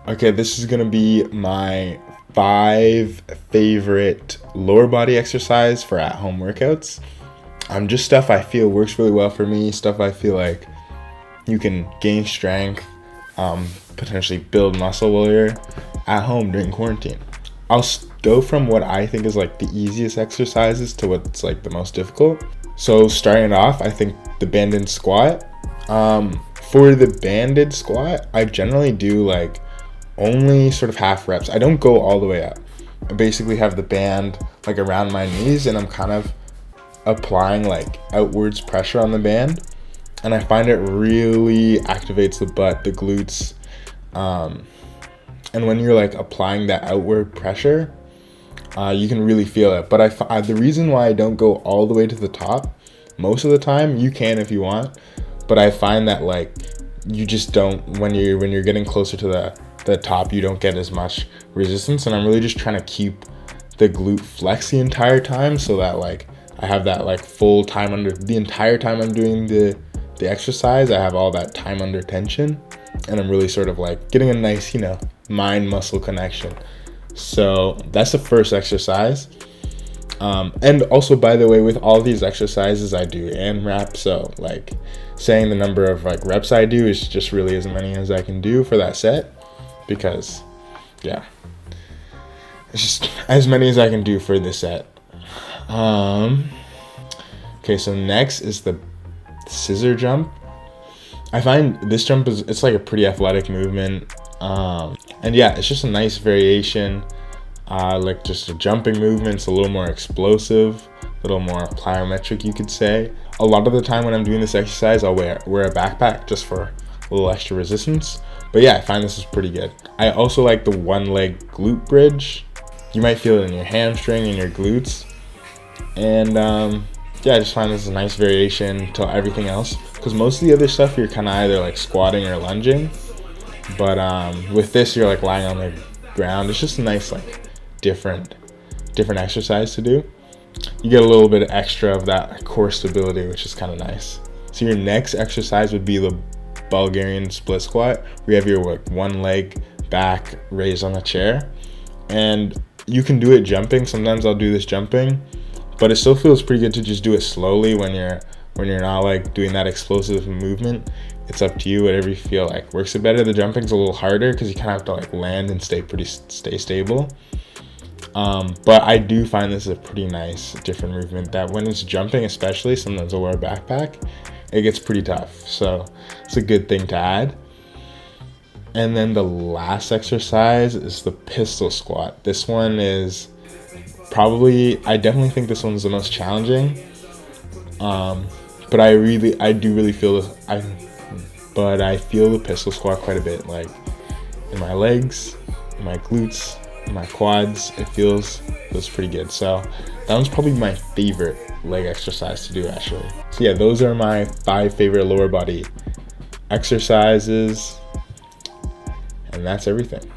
Okay, this is gonna be my 5 favorite lower body exercise for at-home workouts. Just stuff I feel works really well for me, stuff I feel like you can gain strength, potentially build muscle while you're at home during quarantine. I'll go from what I think is like the easiest exercises to what's like the most difficult. So starting it off, I think the banded squat. For the banded squat, I generally do like only sort of half reps. I don't go all the way up. I basically have the band like around my knees and I'm kind of applying like outwards pressure on the band, and I find it really activates the butt, the glutes, and when you're like applying that outward pressure, you can really feel it. But the reason why I don't go all the way to the top, most of the time you can if you want, but I find that like you just don't, when you're getting closer to the top, you don't get as much resistance. And I'm really just trying to keep the glute flex the entire time, so that like I have that like full time under the entire time I'm doing the exercise. I have all that time under tension, and I'm really sort of like getting a nice, mind muscle connection. So that's the first exercise. And also, by the way, with all these exercises I do AMRAP, so like saying the number of like reps I do is just really as many as I can do for that set, because yeah, it's just as many as I can do for this set. Okay, so next is the scissor jump. I find this jump it's like a pretty athletic movement, and yeah, it's just a nice variation, like just a jumping movement. It's a little more explosive, a little more plyometric, you could say. A lot of the time when I'm doing this exercise, I'll wear a backpack just for a little extra resistance. But yeah, I find this is pretty good. I also like the one leg glute bridge. You might feel it in your hamstring and your glutes. And yeah, I just find this is a nice variation to everything else, because most of the other stuff you're kind of either like squatting or lunging, but with this you're like lying on the ground. It's just a nice like different exercise to do. You get a little bit extra of that core stability, which is kind of nice. So your next exercise would be the Bulgarian split squat, where you have your like one leg back raised on the chair, and you can do it jumping. Sometimes I'll do this jumping, but it still feels pretty good to just do it slowly when you're not like doing that explosive movement. It's up to you, whatever you feel like works it better. The jumping's a little harder because you kind of have to like land and stay stable. But I do find this is a pretty nice different movement, that when it's jumping especially, sometimes I'll wear a backpack, it gets pretty tough. So it's a good thing to add. And then the last exercise is the pistol squat. This one is I definitely think this one's the most challenging. But I do really feel I feel the pistol squat quite a bit, like in my legs, in my glutes, in my quads. It feels pretty good. So that one's probably my favorite leg exercise to do, actually. So yeah, those are my 5 favorite lower body exercises, and that's everything.